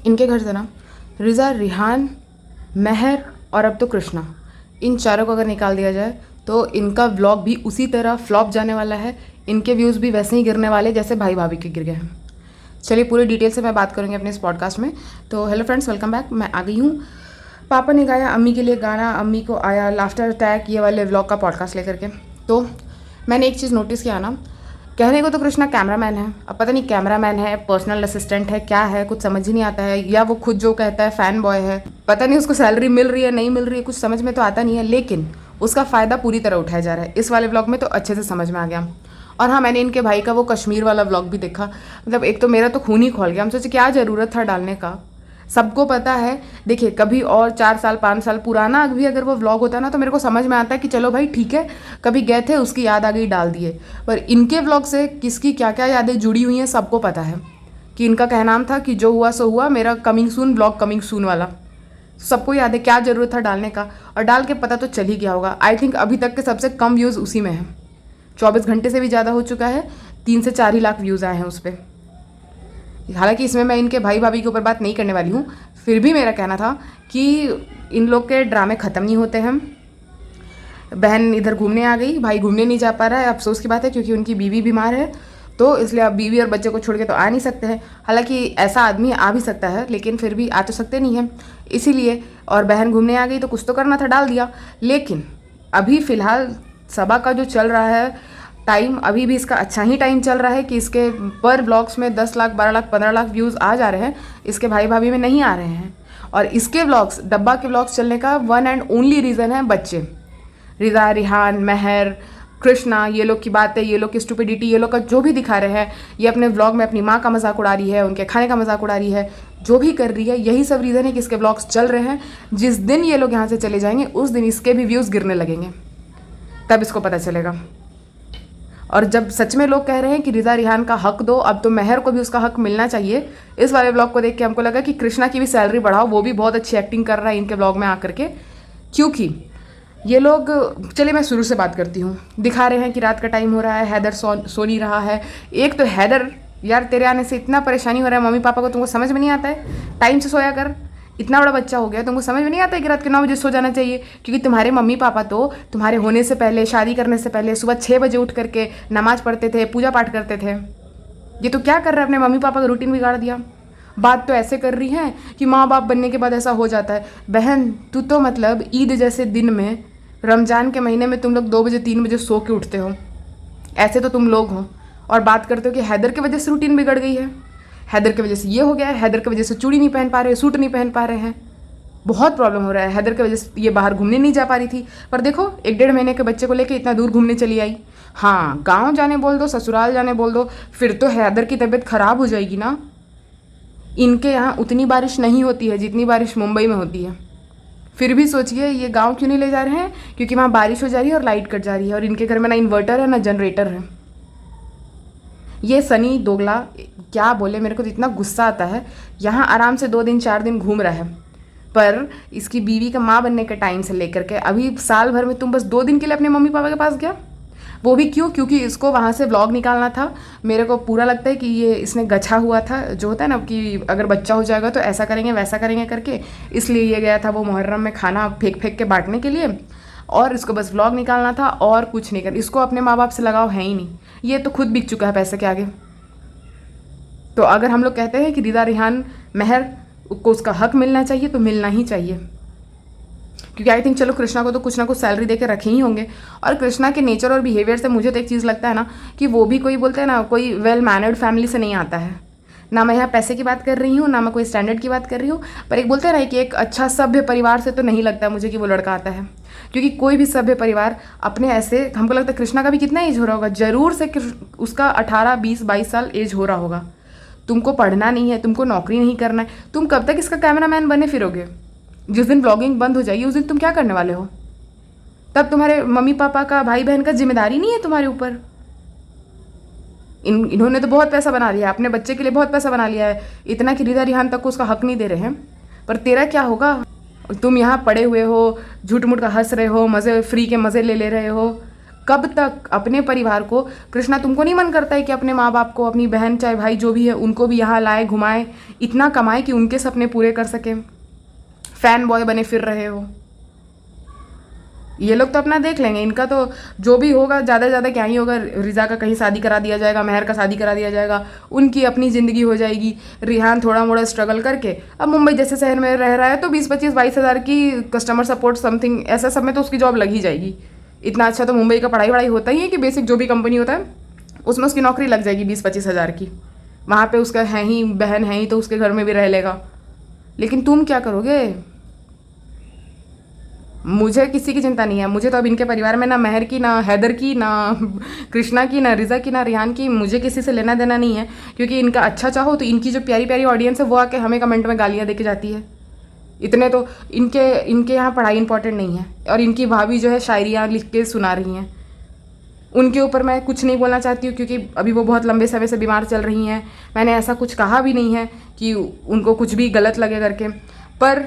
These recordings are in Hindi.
इनके घर से ना रिज़ा, रिहान, महर और अब तो कृष्णा, इन चारों को अगर निकाल दिया जाए तो इनका व्लॉग भी उसी तरह फ्लॉप जाने वाला है। इनके व्यूज़ भी वैसे ही गिरने वाले जैसे भाई भाभी के गिर गए हैं। चलिए पूरी डिटेल से मैं बात करूँगी अपने इस पॉडकास्ट में। तो हेलो फ्रेंड्स, वेलकम बैक। मैं आ गई हूँ। पापा ने गाया अम्मी के लिए गाना, अम्मी को आया लाफ्टर अटैक, ये वाले व्लॉग का पॉडकास्ट लेकर के। तो मैंने एक चीज़ नोटिस किया ना, कहने को तो कृष्णा कैमरामैन है, अब पता नहीं कैमरामैन है, पर्सनल असिस्टेंट है, क्या है, कुछ समझ ही नहीं आता है। या वो खुद जो कहता है फ़ैन बॉय है, पता नहीं उसको सैलरी मिल रही है नहीं मिल रही है, कुछ समझ में तो आता नहीं है। लेकिन उसका फ़ायदा पूरी तरह उठाया जा रहा है। इस वाले व्लॉग में तो अच्छे से समझ में आ गया। और हाँ, मैंने इनके भाई का वो कश्मीर वाला व्लॉग भी देखा। मतलब एक तो मेरा तो खून ही खोल गया। हम सोचे क्या ज़रूरत था डालने का, सबको पता है। देखिए कभी और 4 साल 5 साल पुराना भी अगर वो व्लॉग होता ना तो मेरे को समझ में आता है कि चलो भाई ठीक है, कभी गए थे उसकी याद आ गई डाल दिए। पर इनके व्लॉग से किसकी क्या क्या यादें जुड़ी हुई हैं सबको पता है। कि इनका कहनाम था कि जो हुआ सो हुआ, मेरा coming soon vlog coming soon वाला सबको याद है। क्या ज़रूरत था डालने का, और डाल के पता तो चल ही गया होगा। आई थिंक अभी तक के सबसे कम व्यूज़ उसी में है। 24 घंटे से भी ज़्यादा हो चुका है, 3 से 4 ही लाख व्यूज़ आए हैं उस पर। हालांकि इसमें मैं इनके भाई भाभी के ऊपर बात नहीं करने वाली हूँ, फिर भी मेरा कहना था कि इन लोग के ड्रामे ख़त्म नहीं होते हैं। बहन इधर घूमने आ गई, भाई घूमने नहीं जा पा रहा है। अफसोस की बात है क्योंकि उनकी बीवी बीमार है, तो इसलिए अब बीवी और बच्चे को छोड़ के तो आ नहीं सकते हैं। हालांकि ऐसा आदमी आ भी सकता है, लेकिन फिर भी आ तो सकते नहीं हैं, इसीलिए। और बहन घूमने आ गई तो कुछ तो करना था, डाल दिया। लेकिन अभी फ़िलहाल सबा का जो चल रहा है टाइम, अभी भी इसका अच्छा ही टाइम चल रहा है कि इसके पर व्लॉग्स में 10 लाख 12 लाख 15 लाख व्यूज़ आ जा रहे हैं। इसके भाई भाभी में नहीं आ रहे हैं। और इसके व्लॉग्स, डब्बा के व्लॉग्स चलने का वन एंड ओनली रीज़न है बच्चे। रिज़ा, रिहान, महर, कृष्णा, ये लोग की बातें, ये लोग की स्टुपिडिटी, ये लोग का जो भी दिखा रहे हैं, ये अपने व्लॉग में अपनी माँ का मजाक उड़ा रही है, उनके खाने का मजाक उड़ा रही है, जो भी कर रही है, यही सब रीज़न है कि इसके व्लॉग्स चल रहे हैं। जिस दिन ये लोग यहाँ से चले जाएंगे उस दिन इसके भी व्यूज़ गिरने लगेंगे, तब इसको पता चलेगा। और जब सच में लोग कह रहे हैं कि रिज़ा रिहान का हक दो, अब तो महर को भी उसका हक मिलना चाहिए। इस वाले ब्लॉग को देख के हमको लगा कि कृष्णा की भी सैलरी बढ़ाओ, वो भी बहुत अच्छी एक्टिंग कर रहा है इनके ब्लॉग में आकर के। क्योंकि ये लोग, चलिए मैं शुरू से बात करती हूँ। दिखा रहे हैं कि रात का टाइम हो रहा है, हैदर सो नहीं रहा है। एक तो हैदर, यार तेरे आने से इतना परेशानी हो रहा है मम्मी पापा को, तुमको समझ में नहीं आता है? टाइम से सोया कर, इतना बड़ा बच्चा हो गया, तुमको समझ में नहीं आता है कि रात के 9 बजे सो जाना चाहिए? क्योंकि तुम्हारे मम्मी पापा तो तुम्हारे होने से पहले, शादी करने से पहले सुबह 6 बजे उठ करके नमाज़ पढ़ते थे, पूजा पाठ करते थे। ये तो क्या कर रहा है, अपने मम्मी पापा का रूटीन बिगाड़ दिया। बात तो ऐसे कर रही हैं कि माँ बाप बनने के बाद ऐसा हो जाता है। बहन तू तो मतलब ईद जैसे दिन में, रमज़ान के महीने में तुम लोग 2 बजे 3 बजे सो के उठते हो, ऐसे तो तुम लोग हो। और बात करते हो कि हैदर की वजह से रूटीन बिगड़ गई है, हैदर की वजह से ये हो गया है, हैदर की वजह से चूड़ी नहीं पहन पा रहे, सूट नहीं पहन पा रहे हैं, बहुत प्रॉब्लम हो रहा है। हैदर की वजह से ये बाहर घूमने नहीं जा पा रही थी, पर देखो 1 डेढ़ महीने के बच्चे को लेके इतना दूर घूमने चली आई। हाँ, गांव जाने बोल दो, ससुराल जाने बोल दो, फिर तो हैदर की तबीयत खराब हो जाएगी ना। इनके यहाँ उतनी बारिश नहीं होती है जितनी बारिश मुंबई में होती है। फिर भी सोचिए ये गांव क्यों नहीं ले जा रहे हैं? क्योंकि वहाँ बारिश हो जा रही है और लाइट कट जा रही है, और इनके घर में ना इन्वर्टर है ना जनरेटर है। ये सनी दोगला क्या बोले, मेरे को तो इतना गुस्सा आता है। यहाँ आराम से 2 दिन 4 दिन घूम रहा है, पर इसकी बीवी का माँ बनने के टाइम से लेकर के अभी साल भर में तुम बस 2 दिन के लिए अपने मम्मी पापा के पास गया। वो भी क्यों? क्योंकि इसको वहाँ से व्लॉग निकालना था। मेरे को पूरा लगता है कि ये इसने गछा हुआ था, जो होता है ना कि अगर बच्चा हो जाएगा तो ऐसा करेंगे वैसा करेंगे करके, इसलिए ये गया था वो मुहर्रम में खाना फेंक फेंक के बांटने के लिए, और इसको बस व्लॉग निकालना था और कुछ नहीं कर। इसको अपने माँ बाप से लगाव है ही नहीं, ये तो खुद बिक चुका है पैसे के आगे। तो अगर हम लोग कहते हैं कि रिज़ा, रिहान, महर को उसका हक मिलना चाहिए तो मिलना ही चाहिए। क्योंकि आई थिंक चलो कृष्णा को तो कुछ ना कुछ सैलरी दे के रखे ही होंगे। और कृष्णा के नेचर और बिहेवियर से मुझे तो एक चीज़ लगता है ना कि वो भी कोई बोलते हैं ना, कोई वेल मैनर्ड फैमिली से नहीं आता है। ना मैं यहाँ पैसे की बात कर रही हूँ, ना मैं कोई स्टैंडर्ड की बात कर रही हूँ, पर एक बोलते हैं ना कि एक अच्छा सभ्य परिवार से तो नहीं लगता मुझे कि वो लड़का आता है। क्योंकि कोई भी सभ्य परिवार अपने ऐसे, हमको लगता है कृष्णा का भी कितना एज हो रहा होगा, ज़रूर से उसका 18 20 22 साल एज हो रहा होगा। तुमको पढ़ना नहीं है, तुमको नौकरी नहीं करना है, तुम कब तक इसका कैमरामैन बने फिरोगे? जिस दिन ब्लॉगिंग बंद हो जाएगी उस दिन तुम क्या करने वाले हो? तब तुम्हारे मम्मी पापा का, भाई बहन का जिम्मेदारी नहीं है तुम्हारे ऊपर। इन्होंने तो बहुत पैसा बना लिया, अपने बच्चे के लिए बहुत पैसा बना लिया है, इतना कि रिज़ा रिहान तक को उसका हक नहीं दे रहे हैं। पर तेरा क्या होगा? तुम यहाँ पड़े हुए हो, झूठ मूठ का हंस रहे हो, मज़े फ्री के मज़े ले ले रहे हो, कब तक अपने परिवार को, कृष्णा तुमको नहीं मन करता है कि अपने माँ बाप को, अपनी बहन चाहे भाई जो भी है उनको भी यहाँ लाए, घुमाए, इतना कमाए कि उनके सपने पूरे कर सके? फैन बॉय बने फिर रहे हो। ये लोग तो अपना देख लेंगे, इनका तो जो भी होगा ज़्यादा से ज़्यादा क्या ही होगा, रिजा का कहीं शादी करा दिया जाएगा, महर का शादी करा दिया जाएगा, उनकी अपनी ज़िंदगी हो जाएगी। रिहान थोड़ा मोड़ा स्ट्रगल करके अब मुंबई जैसे शहर में रह रहा है तो 20-25-22 हज़ार की कस्टमर सपोर्ट समथिंग ऐसा सब में तो उसकी जॉब लग ही जाएगी। इतना अच्छा तो मुंबई का पढ़ाई वढ़ाई होता ही है कि बेसिक जो भी कंपनी होता है उसमें उसकी नौकरी लग जाएगी 20-25 हज़ार की। वहाँ पे उसका है ही बहन है ही तो उसके घर में भी रह लेगा। लेकिन तुम क्या करोगे? मुझे किसी की चिंता नहीं है। मुझे तो अब इनके परिवार में ना महर की, ना हैदर की, ना कृष्णा की, ना रिजा की, ना रिहान की, मुझे किसी से लेना देना नहीं है। क्योंकि इनका अच्छा चाहो तो इनकी जो प्यारी प्यारी ऑडियंस है वो आके हमें कमेंट में गालियाँ दे के जाती है। इतने तो इनके यहाँ पढ़ाई इंपॉर्टेंट नहीं है। और इनकी भाभी जो है शायरियाँ लिख के सुना रही हैं। उनके ऊपर मैं कुछ नहीं बोलना चाहती हूँ क्योंकि अभी वो बहुत लंबे समय से बीमार चल रही हैं। मैंने ऐसा कुछ कहा भी नहीं है कि उनको कुछ भी गलत लगे करके, पर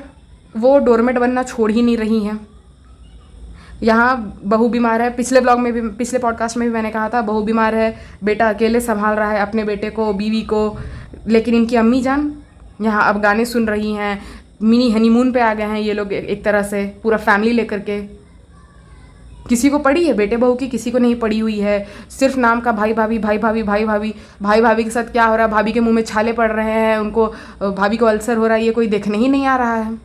वो डोरमेट बनना छोड़ ही नहीं रही हैं। यहाँ बहू बीमार है, पिछले ब्लॉग में भी, पिछले पॉडकास्ट में भी मैंने कहा था, बहू बीमार है, बेटा अकेले संभाल रहा है अपने बेटे को, बीवी को। लेकिन इनकी अम्मी जान यहाँ अब गाने सुन रही हैं, मिनी हनीमून पे आ गए हैं ये लोग एक तरह से, पूरा फैमिली लेकर के। किसी को पड़ी है बेटे बहू की, किसी को नहीं पड़ी हुई है। सिर्फ नाम का भाई भाभी, भाई भाभी, भाई भाभी। भाई भाभी के साथ क्या हो रहा है? भाभी के मुंह में छाले पड़ रहे हैं, उनको भाभी को अल्सर हो रहा है, ये कोई देखने ही नहीं आ रहा है।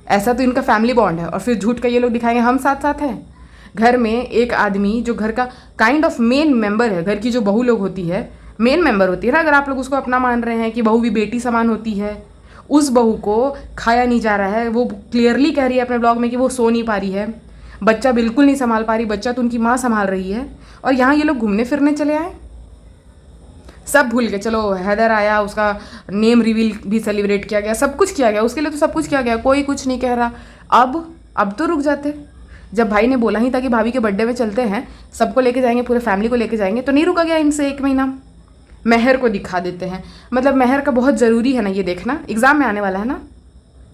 ऐसा तो इनका फैमिली बॉन्ड है। और फिर झूठ का ये लोग दिखाएंगे हम साथ साथ हैं। घर में एक आदमी जो घर का काइंड ऑफ मेन मेंबर है, घर की जो बहू लोग होती है, मेन मेंबर होती है ना, अगर आप लोग उसको अपना मान रहे हैं कि बहू भी बेटी समान होती है, उस बहू को खाया नहीं जा रहा है। वो क्लियरली कह रही है अपने ब्लॉग में कि वो सो नहीं पा रही है, बच्चा बिल्कुल नहीं संभाल पा रही, बच्चा तो उनकी माँ संभाल रही है। और यहाँ ये लोग घूमने फिरने चले आए, सब भूल गए। चलो हैदर आया, उसका नेम रिवील भी सेलिब्रेट किया गया, सब कुछ किया गया, उसके लिए तो सब कुछ किया गया, कोई कुछ नहीं कह रहा। अब तो रुक जाते। जब भाई ने बोला ही था कि भाभी के बर्थडे में चलते हैं, सबको लेके जाएंगे, पूरे फैमिली को लेके जाएंगे, तो नहीं रुका गया इनसे 1 महीना। महर को दिखा देते हैं। मतलब महर का बहुत ज़रूरी है ना ये देखना, एग्ज़ाम में आने वाला है ना।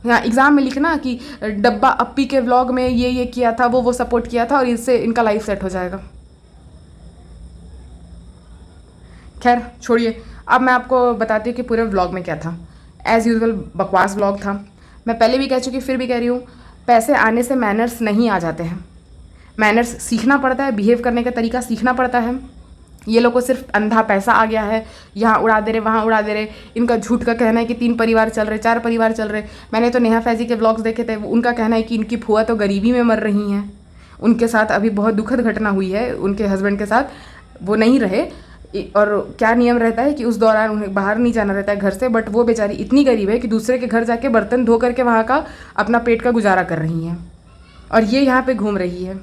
हाँ, एग्ज़ाम में लिखना कि डब्बा अप्पी के व्लॉग में ये किया था, वो सपोर्ट किया था और इससे इनका लाइफ सेट हो जाएगा। खैर छोड़िए, अब मैं आपको बताती हूँ कि पूरे व्लॉग में क्या था। एज़ यूजुअल बकवास व्लॉग था। मैं पहले भी कह चुकी, फिर भी कह रही हूँ, पैसे आने से मैनर्स नहीं आ जाते हैं। मैनर्स सीखना पड़ता है, बिहेव करने का तरीका सीखना पड़ता है। ये लोग को सिर्फ अंधा पैसा आ गया है, यहाँ उड़ा दे रहे, वहाँ उड़ा दे रहे। इनका झूठ का कहना है कि 3 परिवार चल रहे, 4 परिवार चल रहे। मैंने तो नेहा फैज़ी के व्लॉग्स देखे थे, उनका कहना है कि इनकी फुआ तो गरीबी में मर रही हैं। उनके साथ अभी बहुत दुखद घटना हुई है, उनके हस्बैंड के साथ, वो नहीं रहे। और क्या नियम रहता है कि उस दौरान उन्हें बाहर नहीं जाना रहता है घर से, बट वो बेचारी इतनी गरीब है कि दूसरे के घर जाके बर्तन धो करके वहाँ का अपना पेट का गुजारा कर रही हैं। और ये यहाँ पे घूम रही है।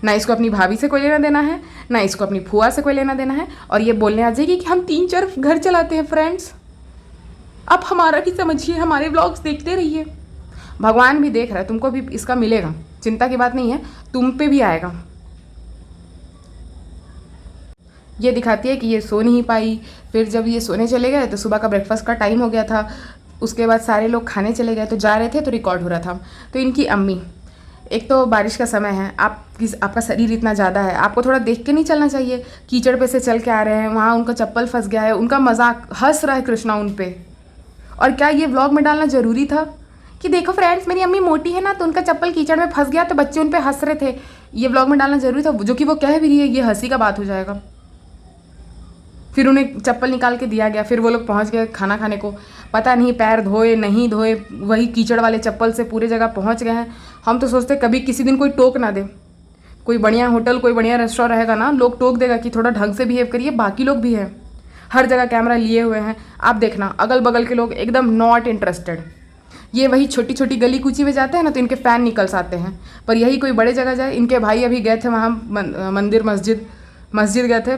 ना इसको अपनी भाभी से कोई लेना देना है, ना इसको अपनी फुआ से कोई लेना देना है। और ये बोलने आ जाएगी कि हम 3-4 घर चलाते हैं फ्रेंड्स, आप हमारा भी समझिए, हमारे व्लॉग्स देखते रहिए। भगवान भी देख रहा है, तुमको भी इसका मिलेगा, चिंता की बात नहीं है, तुम पे भी आएगा। ये दिखाती है कि ये सो नहीं पाई। फिर जब ये सोने चले गए तो सुबह का ब्रेकफास्ट का टाइम हो गया था। उसके बाद सारे लोग खाने चले गए, तो जा रहे थे तो रिकॉर्ड हो रहा था। तो इनकी अम्मी, एक तो बारिश का समय है, आपका शरीर इतना ज़्यादा है, आपको थोड़ा देख के नहीं चलना चाहिए। कीचड़ पे से चल के आ रहे हैं, वहाँ उनका चप्पल फंस गया है, उनका मजाक हंस रहा है कृष्णा उन पे। और क्या ये व्लॉग में डालना ज़रूरी था कि देखो फ्रेंड्स मेरी अम्मी मोटी है ना, तो उनका चप्पल कीचड़ में फंस गया तो बच्चे उन पे हंस रहे थे? ये व्लॉग में डालना ज़रूरी था? जो कि वो कह भी रही है, ये हंसी का बात हो जाएगा। फिर उन्हें चप्पल निकाल के दिया गया, फिर वो लोग पहुंच गए खाना खाने को। पता नहीं पैर धोए नहीं धोए, वही कीचड़ वाले चप्पल से पूरे जगह पहुंच गए हैं। हम तो सोचते कभी किसी दिन कोई टोक ना दे, कोई बढ़िया होटल, कोई बढ़िया रेस्टोरेंट रहेगा ना, लोग टोक देगा कि थोड़ा ढंग से बिहेव करिए। बाकी लोग भी हैं, हर जगह कैमरा लिए हुए हैं, आप देखना अगल बगल के लोग एकदम नॉट इंटरेस्टेड। ये वही छोटी छोटी गली कूची में जाते हैं ना तो इनके फ़ैन निकल आते हैं। पर यही कोई बड़े जगह जाए, इनके भाई अभी गए थे वहाँ मंदिर, मस्जिद गए थे,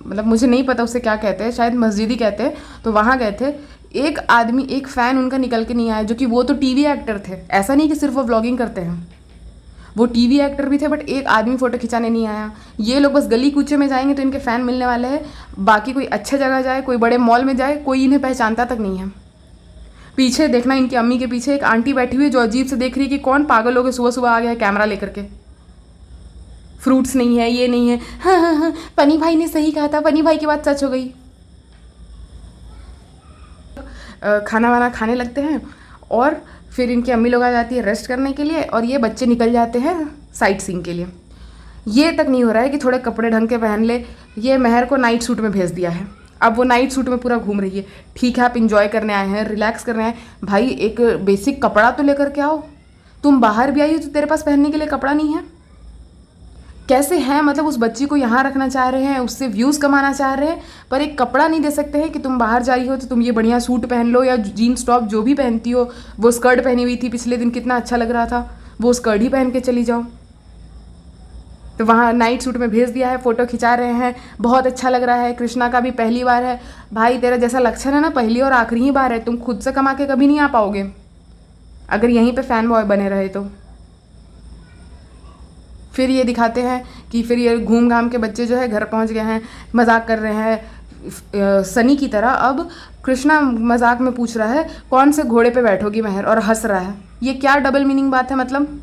मतलब मुझे नहीं पता उसे क्या कहते हैं, शायद मस्जिद ही कहते हैं। तो वहाँ गए थे, एक आदमी, एक फ़ैन उनका निकल के नहीं आया, जो कि वो तो टीवी एक्टर थे। ऐसा नहीं कि सिर्फ वो व्लॉगिंग करते हैं, वो टीवी एक्टर भी थे, बट एक आदमी फ़ोटो खिंचाने नहीं आया। ये लोग बस गली कूचे में जाएंगे तो इनके फ़ैन मिलने वाले हैं। बाकी कोई अच्छे जगह जाए, कोई बड़े मॉल में जाए, कोई इन्हें पहचानता तक नहीं है। पीछे देखना, इनकी अम्मी के पीछे एक आंटी बैठी हुई है जो अजीब से देख रही है कि कौन पागल हो गए सुबह सुबह आ गया है कैमरा लेकर के। फ्रूट्स नहीं है, ये नहीं है। हाँ हाँ हाँ, फनी भाई ने सही कहा था, फनी भाई की बात सच हो गई। खाना वाना खाने लगते हैं और फिर इनकी अम्मी लोग आ जाती है रेस्ट करने के लिए और ये बच्चे निकल जाते हैं साइट सीइंग के लिए। ये तक नहीं हो रहा है कि थोड़े कपड़े ढंग के पहन ले, ये महर को नाइट सूट में भेज दिया है। अब वो नाइट सूट में पूरा घूम रही है। ठीक है, आप इंजॉय करने आए हैं, रिलैक्स करने आए भाई, एक बेसिक कपड़ा तो लेकर के आओ। तुम बाहर भी आई हो तो तेरे पास पहनने के लिए कपड़ा नहीं है। कैसे हैं, मतलब उस बच्ची को यहाँ रखना चाह रहे हैं, उससे व्यूज़ कमाना चाह रहे हैं, पर एक कपड़ा नहीं दे सकते हैं कि तुम बाहर जा रही हो तो तुम ये बढ़िया सूट पहन लो या जीन्स टॉप जो भी पहनती हो। वो स्कर्ट पहनी हुई थी पिछले दिन, कितना अच्छा लग रहा था, वो स्कर्ट ही पहन के चली जाओ। तो वहाँ नाइट सूट में भेज दिया है, फ़ोटो खिंचा रहे हैं, बहुत अच्छा लग रहा है। कृष्णा का भी पहली बार है भाई, तेरा जैसा लक्षण है ना, पहली और आखिरी ही बार है। तुम खुद से कमा के कभी नहीं आ पाओगे अगर यहीं पे फैन बॉय बने रहे तो। फिर ये दिखाते हैं कि फिर ये घूम घाम के बच्चे जो है घर पहुंच गए हैं, मजाक कर रहे हैं सनी की तरह। अब कृष्णा मजाक में पूछ रहा है कौन से घोड़े पे बैठोगी महर, और हंस रहा है। ये क्या डबल मीनिंग बात है, मतलब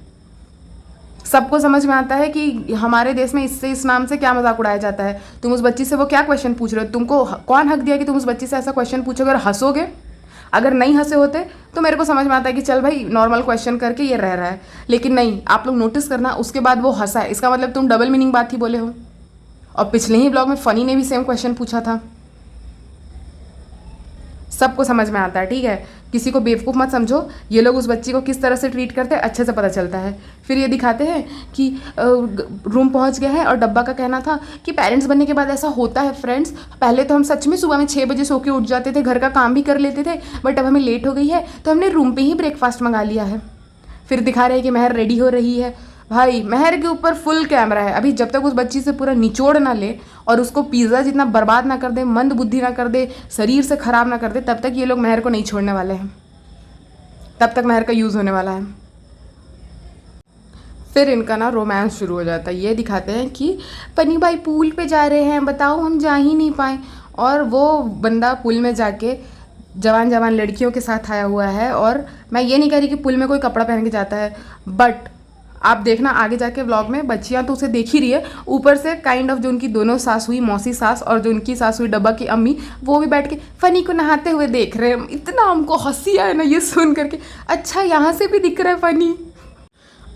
सबको समझ में आता है कि हमारे देश में इससे इस नाम से क्या मजाक उड़ाया जाता है। तुम उस बच्ची से वो क्या क्वेश्चन पूछ रहे हो, तुमको कौन हक दिया कि तुम उस बच्ची से ऐसा क्वेश्चन पूछोगे और हंसोगे। अगर नहीं हंसे होते तो मेरे को समझ में आता है कि चल भाई नॉर्मल क्वेश्चन करके ये रह रहा है, लेकिन नहीं, आप लोग नोटिस करना उसके बाद वो हंसा है, इसका मतलब तुम डबल मीनिंग बात ही बोले हो। और पिछले ही ब्लॉग में फनी ने भी सेम क्वेश्चन पूछा था। सबको समझ में आता है, ठीक है, किसी को बेवकूफ़ मत समझो। ये लोग उस बच्ची को किस तरह से ट्रीट करते हैं अच्छे से पता चलता है। फिर ये दिखाते हैं कि रूम पहुंच गया है और डब्बा का कहना था कि पेरेंट्स बनने के बाद ऐसा होता है फ्रेंड्स, पहले तो हम सच में सुबह में 6 बजे सो के उठ जाते थे, घर का काम भी कर लेते थे, बट अब हमें लेट हो गई है तो हमने रूम पर ही ब्रेकफास्ट मंगा लिया है। फिर दिखा रहे हैं कि महर रेडी हो रही है। भाई महर के ऊपर फुल कैमरा है, अभी जब तक उस बच्ची से पूरा निचोड़ ना ले और उसको पिज़्ज़ा जितना बर्बाद ना कर दे, मंद बुद्धि ना कर दे, शरीर से ख़राब ना कर दे, तब तक ये लोग महर को नहीं छोड़ने वाले हैं, तब तक महर का यूज़ होने वाला है। फिर इनका ना रोमांस शुरू हो जाता है। ये दिखाते हैं कि पनी भाई पूल पे जा रहे हैं, बताओ हम जा ही नहीं पाए, और वो बंदा पुल में जाके जवान जवान लड़कियों के साथ आया हुआ है। और मैं ये नहीं कह रही कि पुल में कोई कपड़ा पहन के जाता है, बट आप देखना आगे जाके व्लॉग में, बच्चियां तो उसे देख ही रही है, ऊपर से काइंड ऑफ जो उनकी दोनों सास हुई, मौसी सास और जो उनकी सास हुई डब्बा की अम्मी, वो भी बैठ के फनी को नहाते हुए देख रहे हैं। इतना हमको हंसी आया ना ये सुन करके, अच्छा यहाँ से भी दिख रहा है फनी।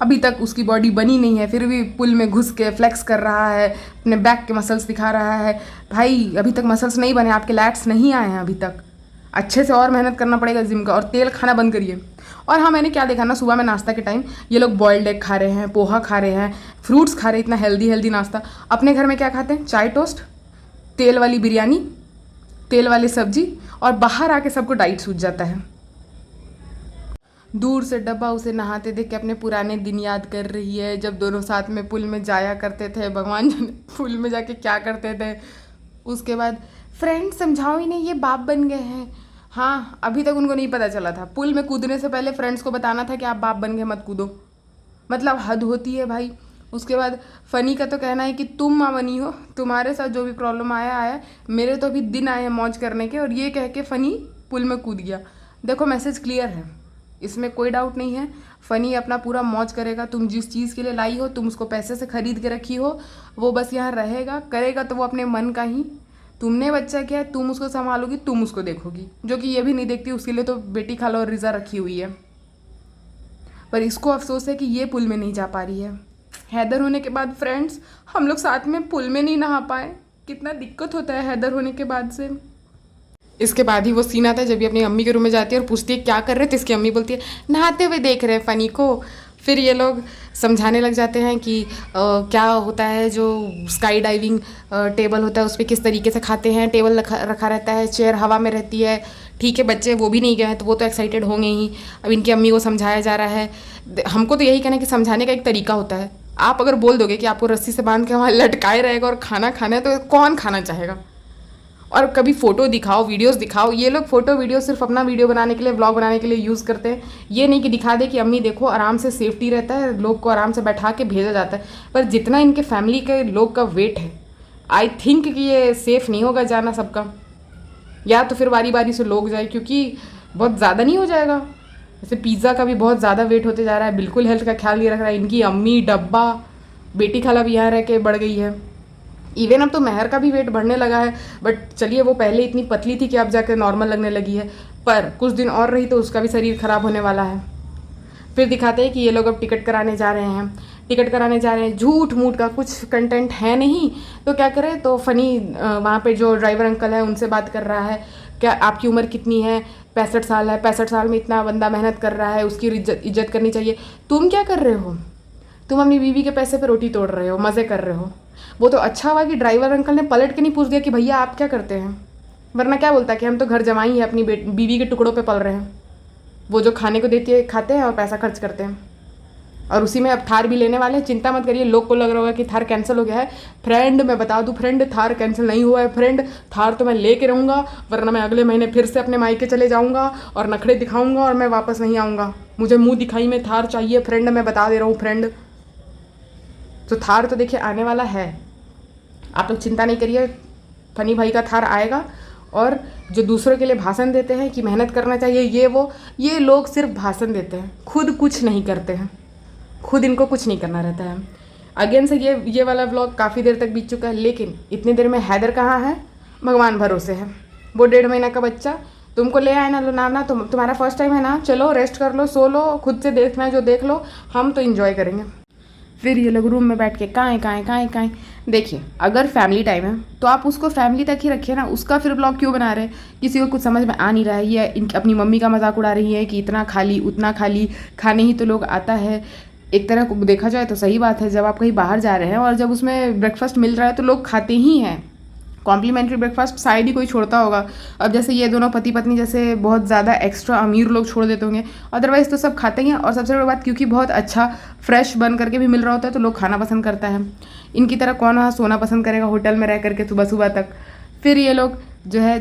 अभी तक उसकी बॉडी बनी नहीं है, फिर भी पुल में घुस के फ्लेक्स कर रहा है, अपने बैक के मसल्स दिखा रहा है। भाई अभी तक मसल्स नहीं बने, आपके लैट्स नहीं आए हैं अभी तक, अच्छे से और मेहनत करना पड़ेगा जिम का, और तेल खाना बंद करिए। और हाँ, मैंने क्या देखा ना, सुबह में नाश्ता के टाइम ये लोग बॉइल्ड एग खा रहे हैं, पोहा खा रहे हैं, फ्रूट्स खा रहे हैं, इतना हेल्दी नाश्ता। अपने घर में क्या खाते हैं, चाय टोस्ट, तेल वाली बिरयानी, तेल वाली सब्जी, और बाहर आके सबको डाइट सूझ जाता है। दूर से डब्बा उसे नहाते देख के अपने पुराने दिन याद कर रही है, जब दोनों साथ में पुल में जाया करते थे, भगवान जाने पुल में जाके क्या करते थे। उसके बाद फ्रेंड समझाओ ही नहीं, ये बाप बन गए हैं। हाँ, अभी तक उनको नहीं पता चला था, पुल में कूदने से पहले फ्रेंड्स को बताना था कि आप बाप बन गए, मत कूदो, मतलब हद होती है भाई। उसके बाद फनी का तो कहना है कि तुम माँ बनी हो, तुम्हारे साथ जो भी प्रॉब्लम आया, मेरे तो अभी दिन आए हैं मौज करने के, और ये कह के फ़नी पुल में कूद गया। देखो मैसेज क्लियर है, इसमें कोई डाउट नहीं है, फ़नी अपना पूरा मौज करेगा। तुम जिस चीज़ के लिए लाई हो, तुम उसको पैसे से ख़रीद के रखी हो, वो बस यहाँ रहेगा, करेगा तो वो अपने मन का ही। तुमने बच्चा किया है, तुम उसको संभालोगी, तुम उसको देखोगी, जो कि ये भी नहीं देखती, उसके लिए तो बेटी खाला और रिज़ा रखी हुई है। पर इसको अफसोस है कि ये पुल में नहीं जा पा रही है। हैदर होने के बाद फ्रेंड्स हम लोग साथ में पुल में नहीं नहा पाए, कितना दिक्कत होता है हैदर होने के बाद से। इसके बाद ही वो सीन आता है जब ये अपनी अम्मी के रूम में जाती है और पूछती है क्या कर रहे थे, इसकी अम्मी बोलती है नहाते हुए देख रहे हैं फ़नी को। फिर ये लोग समझाने लग जाते हैं कि क्या होता है, जो स्काई डाइविंग टेबल होता है उस पर किस तरीके से खाते हैं, टेबल रखा रहता है, चेयर हवा में रहती है। ठीक है, बच्चे वो भी नहीं गए हैं तो वो तो एक्साइटेड होंगे ही। अब इनकी अम्मी को समझाया जा रहा है। हमको तो यही कहना है कि समझाने का एक तरीका होता है। आप अगर बोल दोगे कि आपको रस्सी से बांध के वहाँ लटकाए रहेगा और खाना खाना है, तो कौन खाना चाहेगा। और कभी फ़ोटो दिखाओ, वीडियोस दिखाओ। ये लोग फ़ोटो वीडियो सिर्फ अपना वीडियो बनाने के लिए, व्लॉग बनाने के लिए यूज़ करते हैं। ये नहीं कि दिखा दे कि अम्मी देखो, आराम से सेफ्टी रहता है, लोग को आराम से बैठा के भेजा जाता है। पर जितना इनके फैमिली के लोग का वेट है, आई थिंक कि ये सेफ़ नहीं होगा जाना सबका, या तो फिर बारी बारी से लोग जाए, क्योंकि बहुत ज़्यादा नहीं हो जाएगा। जैसे पिज़्ज़ा का भी बहुत ज़्यादा वेट होते जा रहा है, बिल्कुल हेल्थ का ख्याल नहीं रख रहा है। इनकी अम्मी, डब्बा, बेटी खाला भी यहाँ रह के बढ़ गई है। इवन अब तो महर का भी वेट बढ़ने लगा है, बट चलिए वो पहले इतनी पतली थी कि अब जाकर नॉर्मल लगने लगी है, पर कुछ दिन और रही तो उसका भी शरीर खराब होने वाला है। फिर दिखाते हैं कि ये लोग अब टिकट कराने जा रहे हैं, टिकट कराने जा रहे हैं, झूठ मूठ का कुछ कंटेंट है नहीं, तो क्या करें, तो फ़नी वहाँ पे जो ड्राइवर अंकल है उनसे बात कर रहा है, क्या आपकी उम्र कितनी है, 65 साल है, 65 साल में इतना बंदा मेहनत कर रहा है, उसकी इज्जत करनी चाहिए। तुम क्या कर रहे हो, तुम अपनी बीवी के पैसे पे रोटी तोड़ रहे हो, मज़े कर रहे हो। वो तो अच्छा हुआ कि ड्राइवर अंकल ने पलट के नहीं पूछ दिया कि भैया आप क्या करते हैं, वरना क्या बोलता कि हम तो घर जमाई है, अपनी बीवी के टुकड़ों पे पल रहे हैं। वो जो खाने को देती है खाते हैं और पैसा खर्च करते हैं, और उसी में अब थार भी लेने वाले हैं। चिंता मत करिए, लोग को लग रहा होगा कि थार कैंसिल हो गया है। फ्रेंड मैं बता दूं फ्रेंड, थार कैंसिल नहीं हुआ है फ्रेंड, थार तो मैं लेके रहूँगा, वरना मैं अगले महीने फिर से अपने मायके चले जाऊँगा और नखड़े दिखाऊँगा और मैं वापस नहीं आऊँगा। मुझे मुँह दिखाई में थार चाहिए फ्रेंड, मैं बता दे रहा हूँ फ्रेंड। तो थार तो देखिए आने वाला है, आप लोग चिंता नहीं करिए, फनी भाई का थार आएगा। और जो दूसरों के लिए भाषण देते हैं कि मेहनत करना चाहिए, ये लोग सिर्फ भाषण देते हैं, खुद कुछ नहीं करते हैं, खुद इनको कुछ नहीं करना रहता है। अगेन से ये वाला व्लॉग काफ़ी देर तक बीत चुका है, लेकिन इतनी देर में हैदर कहाँ है, भगवान भरोसे है। वो 1.5 महीना का बच्चा तुमको ले आए ना, लो ना, तुम्हारा फर्स्ट टाइम है ना, चलो रेस्ट कर लो, सो लो, खुद से देखना है जो देख लो, हम तो इन्जॉय करेंगे। फिर ये लोग रूम में बैठ के काएँ। देखिए अगर फैमिली टाइम है तो आप उसको फैमिली तक ही रखिए ना, उसका फिर ब्लॉग क्यों बना रहे हैं। किसी को कुछ समझ में आ नहीं रहा है, ये अपनी मम्मी का मजाक उड़ा रही है कि इतना खा ली उतना खा ली, खाने ही तो लोग आता है। एक तरह को देखा जाए तो सही बात है, जब आप कहीं बाहर जा रहे हैं और जब उसमें ब्रेकफास्ट मिल रहा है तो लोग खाते ही हैं। कॉम्प्लीमेंट्री ब्रेकफास्ट शायद ही कोई छोड़ता होगा। अब जैसे ये दोनों पति पत्नी जैसे बहुत ज़्यादा एक्स्ट्रा अमीर लोग छोड़ देते होंगे, अदरवाइज़ तो सब खाते ही हैं। और सबसे बड़ी बात, क्योंकि बहुत अच्छा फ्रेश बन करके भी मिल रहा होता है तो लोग खाना पसंद करता है। इनकी तरह कौन वहाँ सोना पसंद करेगा होटल में रह करके सुबह सुबह तक। फिर ये लोग जो है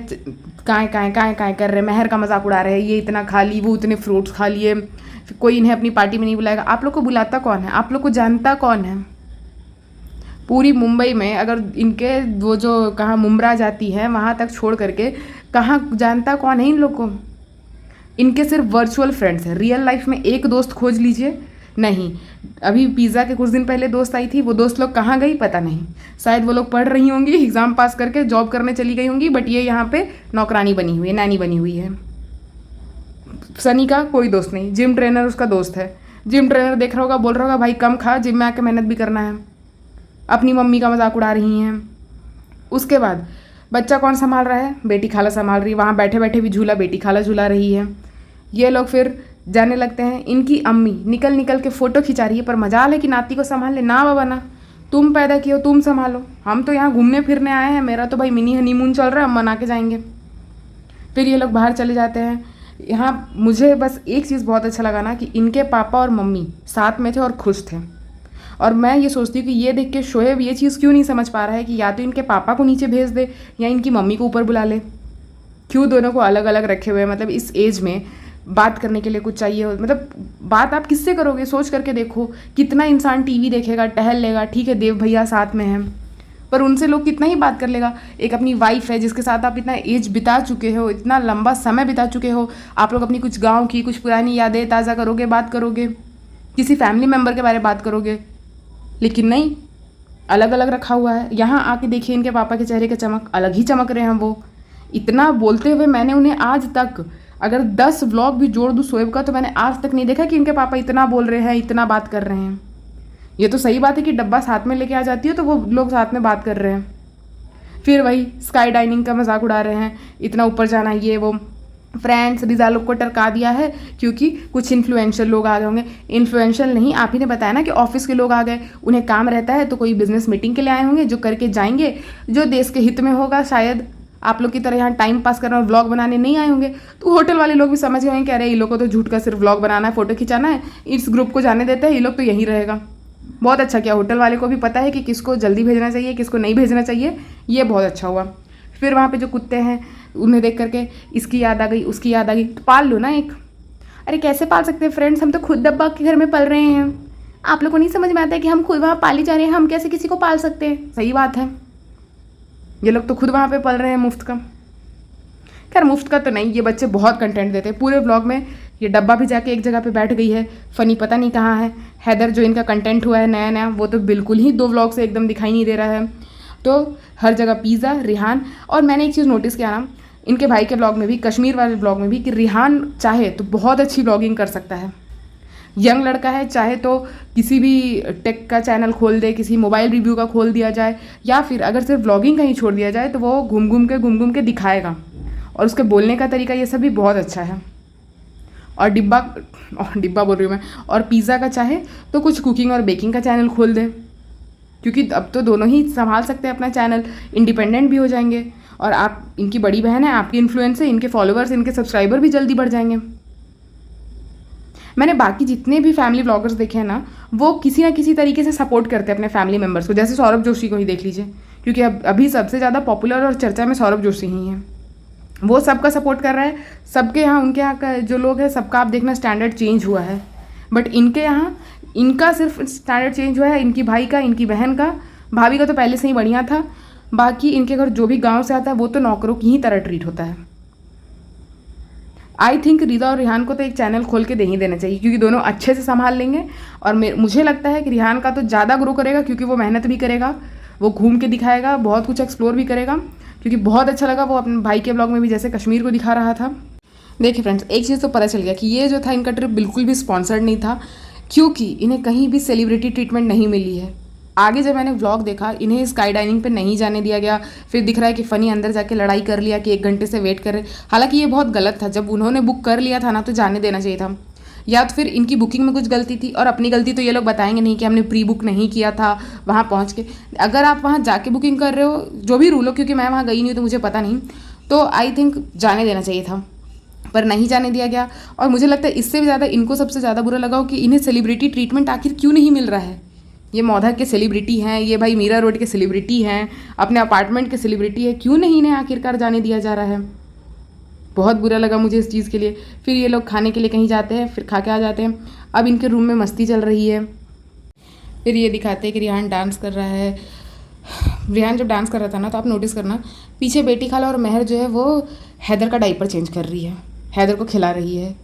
काएँ कर रहे, महर का मजाक उड़ा रहे हैं, ये इतना खा ली, वो इतने फ्रूट्स खा लिए, कोई इन्हें अपनी पार्टी में नहीं बुलाएगा। आप लोग को बुलाता कौन है, आप लोग को जानता कौन है। पूरी मुंबई में अगर इनके वो जो कहाँ मुमरा जाती है वहाँ तक छोड़ करके कहाँ जानता कौन है इन लोग को। इनके सिर्फ वर्चुअल फ्रेंड्स हैं, रियल लाइफ में एक दोस्त खोज लीजिए, नहीं। अभी पिज़्ज़ा के कुछ दिन पहले दोस्त आई थी, वो दोस्त लोग कहाँ गई पता नहीं, शायद वो लोग पढ़ रही होंगी, एग्ज़ाम पास करके जॉब करने चली गई होंगी, बट ये यहाँ पे नौकरानी बनी हुई है, नैनी बनी हुई है। सनी का कोई दोस्त नहीं, जिम ट्रेनर उसका दोस्त है। जिम ट्रेनर देख रहा होगा, बोल रहा होगा भाई कम खा, जिम में आके मेहनत भी करना है। अपनी मम्मी का मजाक उड़ा रही हैं। उसके बाद बच्चा कौन संभाल रहा है, बेटी खाला संभाल रही है, वहाँ बैठे बैठे भी झूला बेटी खाला झूला रही है। ये लोग फिर जाने लगते हैं, इनकी अम्मी निकल निकल के फ़ोटो खिंचा रही है, पर मजाल है कि नाती को संभाल ले। ना बाबा ना, तुम पैदा किए हो तुम संभालो, हम तो यहाँ घूमने फिरने आए हैं, मेरा तो भाई मिनी हनीमून चल रहा है, हम मना के जाएंगे। फिर ये लोग बाहर चले जाते हैं। यहाँ मुझे बस एक चीज़ बहुत अच्छा लगा ना, कि इनके पापा और मम्मी साथ में थे और खुश थे। और मैं ये सोचती हूँ कि ये देख के शोएब ये चीज़ क्यों नहीं समझ पा रहा है कि या तो इनके पापा को नीचे भेज दे या इनकी मम्मी को ऊपर बुला ले। क्यों दोनों को अलग अलग रखे हुए हैं, मतलब इस एज में बात करने के लिए कुछ चाहिए, मतलब बात आप किससे करोगे, सोच करके देखो। कितना इंसान टीवी देखेगा, टहल लेगा, ठीक है देव भैया साथ में हैं, पर उनसे लोग कितना ही बात कर लेगा। एक अपनी वाइफ है जिसके साथ आप इतना एज बिता चुके हो, इतना लंबा समय बिता चुके हो, आप लोग अपनी कुछ गाँव की कुछ पुरानी यादें ताज़ा करोगे, बात करोगे, किसी फैमिली मेम्बर के बारे में बात करोगे, लेकिन नहीं, अलग अलग रखा हुआ है। यहाँ आके देखिए इनके पापा के चेहरे के चमक, अलग ही चमक रहे हैं वो। इतना बोलते हुए मैंने उन्हें आज तक अगर 10 व्लॉग भी जोड़ दूँ शोएब का, तो मैंने आज तक नहीं देखा कि इनके पापा इतना बोल रहे हैं, इतना बात कर रहे हैं। ये तो सही बात है कि डब्बा साथ में लेके आ जाती है तो वो लोग साथ में बात कर रहे हैं। फिर वही स्काई डाइनिंग का मजाक उड़ा रहे हैं, इतना ऊपर जाना, ये वो। फ्रेंड्स रिजा लोग को टरका दिया है क्योंकि कुछ इन्फ्लुएंशियल लोग आ गए होंगे। इन्फ्लुएंशियल नहीं, आप ही ने बताया ना कि ऑफिस के लोग आ गए, उन्हें काम रहता है तो कोई बिजनेस मीटिंग के लिए आए होंगे, जो करके जाएंगे, जो देश के हित में होगा। शायद आप लोग की तरह यहाँ टाइम पास करना और व्लॉग बनाने नहीं आए होंगे। तो होटल वाले लोग भी समझ गए होंगे कि अरे ये लोग को तो झूठ का सिर्फ व्लॉग बनाना है, फोटो खिंचाना है, इस ग्रुप को जाने देते हैं, ये लोग तो यहीं रहेगा। बहुत अच्छा किया, होटल वाले को भी पता है कि किसको जल्दी भेजना चाहिए, किसको नहीं भेजना चाहिए, ये बहुत अच्छा हुआ। फिर वहाँ पे जो कुत्ते हैं उन्हें देख करके इसकी याद आ गई, उसकी याद आ गई, तो पाल लो ना एक। अरे कैसे पाल सकते हैं फ्रेंड्स, हम तो खुद डब्बा के घर में पल रहे हैं। आप लोग को नहीं समझ में आता है कि हम खुद वहाँ पाली जा रहे हैं, हम कैसे किसी को पाल सकते हैं। सही बात है, ये लोग तो खुद वहाँ पे पल रहे हैं मुफ्त का। खैर मुफ्त का तो नहीं, ये बच्चे बहुत कंटेंट देते हैं। पूरे व्लॉग में ये डब्बा भी जाके एक जगह पे बैठ गई है, फ़नी पता नहीं कहाँ है। हैदर जो इनका कंटेंट हुआ है नया नया, वो तो बिल्कुल ही 2 व्लॉग से एकदम दिखाई नहीं दे रहा है। तो हर जगह पिज़्ज़ा, रिहान। और मैंने एक चीज़ नोटिस किया ना इनके भाई के ब्लॉग में भी, कश्मीर वाले ब्लॉग में भी, कि रिहान चाहे तो बहुत अच्छी ब्लॉगिंग कर सकता है। यंग लड़का है, चाहे तो किसी भी टेक का चैनल खोल दे, किसी मोबाइल रिव्यू का खोल दिया जाए, या फिर अगर सिर्फ ब्लॉगिंग का ही छोड़ दिया जाए तो वो घूम घूम के दिखाएगा। और उसके बोलने का तरीका ये सब भी बहुत अच्छा है। और डिब्बा बोल रही हूँ मैं, और पिज़्ज़ा का चाहे तो कुछ कुकिंग और बेकिंग का चैनल खोल दे, क्योंकि अब तो दोनों ही संभाल सकते हैं अपना चैनल, इंडिपेंडेंट भी हो जाएंगे। और आप इनकी बड़ी बहन है, आपकी इन्फ्लुएंस से इनके फॉलोअर्स, इनके सब्सक्राइबर भी जल्दी बढ़ जाएंगे। मैंने बाकी जितने भी फैमिली व्लॉगर्स देखे हैं ना, वो किसी ना किसी तरीके से सपोर्ट करते हैं अपने फैमिली मेम्बर्स को। जैसे सौरभ जोशी को ही देख लीजिए, क्योंकि अब अभी सबसे ज़्यादा पॉपुलर और चर्चा में सौरभ जोशी ही हैं। वो सबका सपोर्ट कर रहा है, सबके यहाँ, उनके यहाँ का जो लोग हैं सबका आप देखना स्टैंडर्ड चेंज हुआ है। बट इनके यहाँ इनका सिर्फ स्टैंडर्ड चेंज हुआ है, इनकी भाई का, इनकी बहन का। भाभी का तो पहले से ही बढ़िया था। बाकी इनके घर जो भी गांव से आता है वो तो नौकरों की ही तरह ट्रीट होता है। आई थिंक रिदा और रिहान को तो एक चैनल खोल के दे ही देना चाहिए, क्योंकि दोनों अच्छे से संभाल लेंगे। और मुझे लगता है कि रिहान का तो ज़्यादा ग्रो करेगा, क्योंकि वो मेहनत भी करेगा, वो घूम के दिखाएगा, बहुत कुछ एक्सप्लोर भी करेगा। क्योंकि बहुत अच्छा लगा वो अपने भाई के ब्लॉग में भी जैसे कश्मीर को दिखा रहा था। देखिए फ्रेंड्स, एक चीज़ तो पता चल गया कि ये जो था इनका ट्रिप बिल्कुल भी स्पॉन्सर्ड नहीं था, क्योंकि इन्हें कहीं भी सेलिब्रिटी ट्रीटमेंट नहीं मिली है। आगे जब मैंने व्लॉग देखा, इन्हें स्काई डाइनिंग पे नहीं जाने दिया गया। फिर दिख रहा है कि फ़नी अंदर जाके लड़ाई कर लिया कि 1 घंटे से वेट कर रहे। हालांकि ये बहुत गलत था, जब उन्होंने बुक कर लिया था ना तो जाने देना चाहिए था। या तो फिर इनकी बुकिंग में कुछ गलती थी, और अपनी गलती तो ये लोग बताएंगे नहीं कि हमने प्री बुक नहीं किया था वहाँ पहुँच के। अगर आप वहाँ जाके बुकिंग कर रहे हो, जो भी रूल हो, क्योंकि मैं वहाँ गई नहीं हूँ तो मुझे पता नहीं, तो आई थिंक जाने देना चाहिए था, पर नहीं जाने दिया गया। और मुझे लगता है इससे भी ज़्यादा इनको सबसे ज़्यादा बुरा लगा कि इन्हें सेलिब्रिटी ट्रीटमेंट आखिर क्यों नहीं मिल रहा है। ये मौधा के सेलिब्रिटी हैं, ये भाई मीरा रोड के सेलिब्रिटी हैं, अपने अपार्टमेंट के सेलिब्रिटी है, क्यों नहीं इन्हें आखिरकार जाने दिया जा रहा है। बहुत बुरा लगा मुझे इस चीज़ के लिए। फिर ये लोग खाने के लिए कहीं जाते हैं, फिर खा के आ जाते हैं। अब इनके रूम में मस्ती चल रही है। फिर ये दिखाते हैं कि रिहान डांस कर रहा है। रिहान जब डांस कर रहा था ना, तो आप नोटिस करना, पीछे बेटी खाला और महर जो है वो हैदर का डाइपर चेंज कर रही है, हैदर को खिला रही है।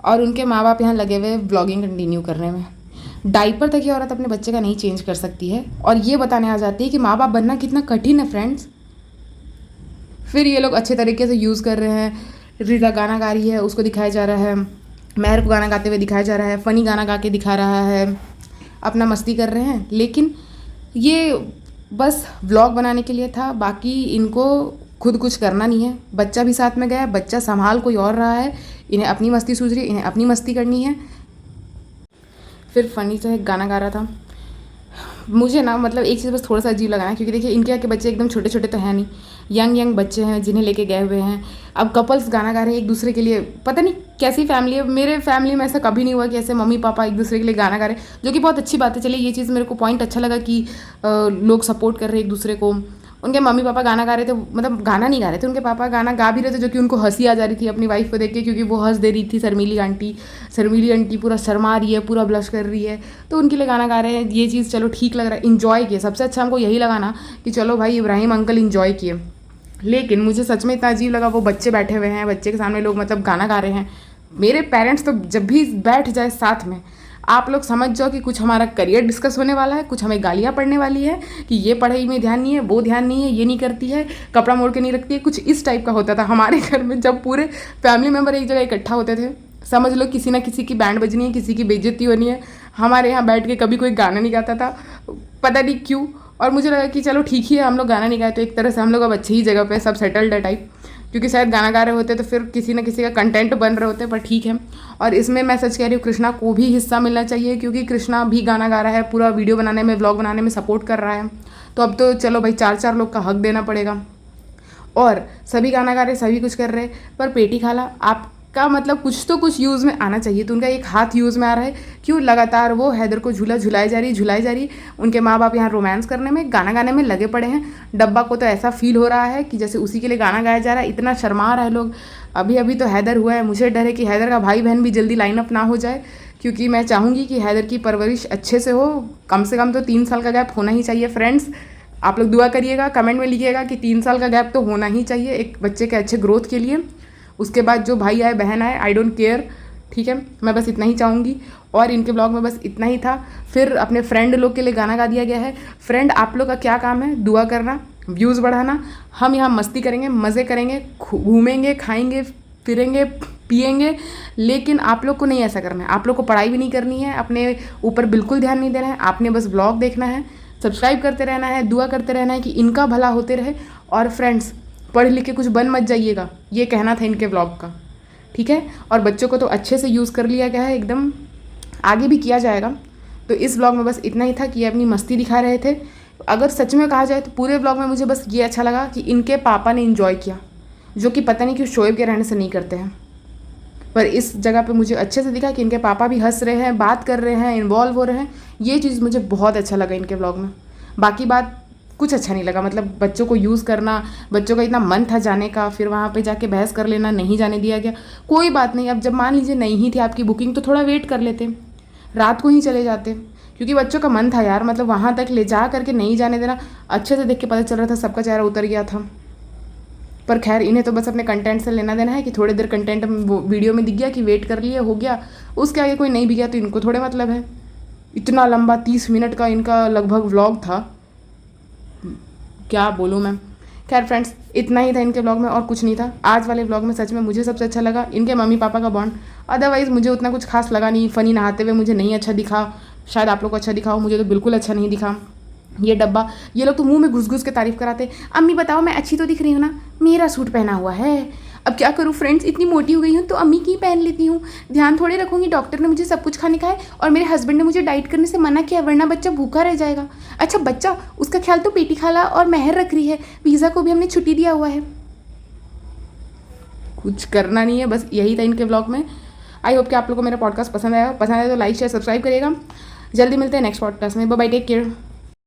और उनके माँ बाप यहाँ लगे हुए व्लॉगिंग कंटिन्यू करने में। डाइपर तक ये औरत अपने बच्चे का नहीं चेंज कर सकती है, और ये बताने आ जाती है कि माँ बाप बनना कितना कठिन है फ्रेंड्स। फिर ये लोग अच्छे तरीके से यूज़ कर रहे हैं। रिदा गाना गा रही है, उसको दिखाया जा रहा है। महर को गाना गाते हुए दिखाया जा रहा है, फ़नी गाना गा के दिखा रहा है, अपना मस्ती कर रहे हैं। लेकिन ये बस व्लॉग बनाने के लिए था, बाकी इनको खुद कुछ करना नहीं है। बच्चा भी साथ में गया, बच्चा संभाल कोई और रहा है, इन्हें अपनी मस्ती सूझ रही है, इन्हें अपनी मस्ती करनी है। फिर फ़नी जो है गाना गा रहा था। मुझे ना मतलब एक चीज़ बस थोड़ा सा अजीब लगा ना, क्योंकि देखिए इनके यहाँ के बच्चे एकदम छोटे छोटे तो हैं नहीं, यंग बच्चे हैं जिन्हें लेके गए हुए हैं। अब कपल्स गाना गा रहे हैं एक दूसरे के लिए, पता नहीं कैसी फैमिली है। मेरे फैमिली में ऐसा कभी नहीं हुआ कि ऐसे मम्मी पापा एक दूसरे के लिए गाना गा रहे हैं, जो कि बहुत अच्छी बात है। चलिए ये चीज़ मेरे को पॉइंट अच्छा लगा कि लोग सपोर्ट कर रहे हैं एक दूसरे को। उनके मम्मी पापा गाना गा रहे थे, मतलब गाना नहीं गा रहे थे, उनके पापा गाना गा भी रहे थे, जो कि उनको हंसी आ जा रही थी अपनी वाइफ को देख के, क्योंकि वो हंस दे रही थी। शर्मीली आंटी पूरा शर्मा रही है, पूरा ब्लश कर रही है, तो उनके लिए गाना गा रहे हैं। ये चीज़ चलो ठीक लग रहा है, इन्जॉय किए। सबसे अच्छा हमको यही लगा ना कि चलो भाई इब्राहिम अंकल इन्जॉय किए। लेकिन मुझे सच में इतना अजीब लगा, वो बच्चे बैठे हुए हैं, बच्चे के सामने लोग मतलब गाना गा रहे हैं। मेरे पेरेंट्स तो जब भी बैठ जाए साथ में, आप लोग समझ जाओ कि कुछ हमारा करियर डिस्कस होने वाला है, कुछ हमें गालियाँ पड़ने वाली है कि ये पढ़ाई में ध्यान नहीं है, वो ध्यान नहीं है, ये नहीं करती है, कपड़ा मोड़ के नहीं रखती है। कुछ इस टाइप का होता था हमारे घर में। जब पूरे फैमिली मेम्बर एक जगह इकट्ठा होते थे, समझ लो किसी ना किसी की बैंड बजनी है, किसी की बेइज्जती होनी है। हमारे यहाँ बैठ के कभी कोई गाना नहीं गाता था, पता नहीं क्यों। और मुझे लगा कि चलो ठीक ही है, हम लोग गाना नहीं गाए तो एक तरह से हम लोग अब अच्छी ही जगह पे सब सेटल्ड है टाइप, क्योंकि शायद गाना गा रहे होते तो फिर किसी ना किसी का कंटेंट बन रहे होते। पर ठीक है। और इसमें मैं सच कह रही हूँ, कृष्णा को भी हिस्सा मिलना चाहिए, क्योंकि कृष्णा भी गाना गा रहा है, पूरा वीडियो बनाने में, व्लॉग बनाने में सपोर्ट कर रहा है। तो अब तो चलो भाई 4 लोग का हक देना पड़ेगा। और सभी गाना गा रहे, सभी कुछ कर रहे, पर पेटी खाला आपका मतलब कुछ तो कुछ यूज़ में आना चाहिए। तो उनका एक हाथ यूज़ में आ रहा है, क्यों लगातार वो हैदर को झुलाई जा रही। उनके माँ बाप यहाँ रोमांस करने में, गाना गाने में लगे पड़े हैं। डब्बा को तो ऐसा फील हो रहा है कि जैसे उसी के लिए गाना गाया जा रहा है, इतना शर्मा रहा है लोग। अभी तो हैदर हुआ है, मुझे डर है कि हैदर का भाई बहन भी जल्दी लाइन अप ना हो जाए, क्योंकि मैं चाहूँगी कि हैदर की परवरिश अच्छे से हो। कम से कम तो 3 साल का गैप होना ही चाहिए फ्रेंड्स। आप लोग दुआ करिएगा, कमेंट में लिखिएगा कि 3 साल का गैप तो होना ही चाहिए एक बच्चे के अच्छे ग्रोथ के लिए। उसके बाद जो भाई आए बहन आए, आई डोंट केयर, ठीक है, मैं बस इतना ही चाहूँगी और इनके ब्लॉग में बस इतना ही था। फिर अपने फ्रेंड लोग के लिए गाना गा दिया गया है। फ्रेंड, आप लोग का क्या काम है? दुआ करना, व्यूज़ बढ़ाना। हम यहाँ मस्ती करेंगे, मज़े करेंगे, घूमेंगे, खाएंगे, फिरेंगे, पिएंगे, लेकिन आप लोग को नहीं ऐसा करना है। आप लोग को पढ़ाई भी नहीं करनी है, अपने ऊपर बिल्कुल ध्यान नहीं देना है। आपने बस ब्लॉग देखना है, सब्सक्राइब करते रहना है, दुआ करते रहना है कि इनका भला होते रहे। और फ्रेंड्स, पढ़ लिख के कुछ बन मत जाइएगा, ये कहना था इनके ब्लॉग का, ठीक है। और बच्चों को तो अच्छे से यूज़ कर लिया गया है, एकदम आगे भी किया जाएगा। तो इस ब्लॉग में बस इतना ही था कि ये अपनी मस्ती दिखा रहे थे। अगर सच में कहा जाए तो पूरे ब्लॉग में मुझे बस ये अच्छा लगा कि इनके पापा ने इन्जॉय किया, जो कि पता नहीं क्यों शोएब के रहने से नहीं करते हैं। पर इस जगह पे मुझे अच्छे से दिखा कि इनके पापा भी हंस रहे हैं, बात कर रहे हैं, इन्वॉल्व हो रहे हैं। ये चीज़ मुझे बहुत अच्छा लगा इनके ब्लॉग में। बाकी बात कुछ अच्छा नहीं लगा, मतलब बच्चों को यूज़ करना, बच्चों का इतना मन था जाने का, फिर वहाँ पे जाके बहस कर लेना, नहीं जाने दिया गया। कोई बात नहीं, अब जब मान लीजिए नहीं ही थी आपकी बुकिंग तो थोड़ा वेट कर लेते, रात को ही चले जाते, क्योंकि बच्चों का मन था यार, मतलब वहाँ तक ले जा करके नहीं जाने देना। अच्छे से देख के पता चल रहा था, सबका चेहरा उतर गया था। पर खैर, इन्हें तो बस अपने कंटेंट से लेना देना है कि थोड़ी देर कंटेंट वीडियो में दिख गया कि वेट कर लिए, हो गया, उसके आगे कोई नहीं भी गया तो इनको थोड़े मतलब है। इतना लंबा 30 मिनट का इनका लगभग व्लॉग था, क्या बोलूँ मैं। खैर फ्रेंड्स, इतना ही था इनके ब्लॉग में और कुछ नहीं था। आज वाले ब्लॉग में सच में मुझे सबसे अच्छा लगा इनके मम्मी पापा का बॉन्ड। अदरवाइज़ मुझे उतना कुछ खास लगा नहीं। फ़नी नहाते हुए मुझे नहीं अच्छा दिखा, शायद आप लोग को अच्छा दिखा हो, मुझे तो बिल्कुल अच्छा नहीं दिखा। ये डब्बा, ये लोग तो मुंह में घुस घुस के तारीफ़ कराते, अम्मी बताओ मैं अच्छी तो दिख रही हूँ ना, मेरा सूट पहना हुआ है। अब क्या करूँ फ्रेंड्स, इतनी मोटी हो गई हूँ तो अम्मी की पहन लेती हूँ, ध्यान थोड़ी रखूँगी। डॉक्टर ने मुझे सब कुछ खाने का है और मेरे हस्बैंड ने मुझे डाइट करने से मना किया, वरना बच्चा भूखा रह जाएगा। अच्छा बच्चा, उसका ख्याल तो बेटी खाला और मेहर रख रही है, वीज़ा को भी हमने छुट्टी दिया हुआ है। कुछ करना नहीं है, बस यही था इनके ब्लॉग में। आई होप कि आप लोगों को मेरा पॉडकास्ट पसंद आया। पसंद आया तो लाइक शेयर सब्सक्राइब करिएगा। जल्दी मिलते हैं नेक्स्ट पॉडकास्ट में। Bye bye, take care.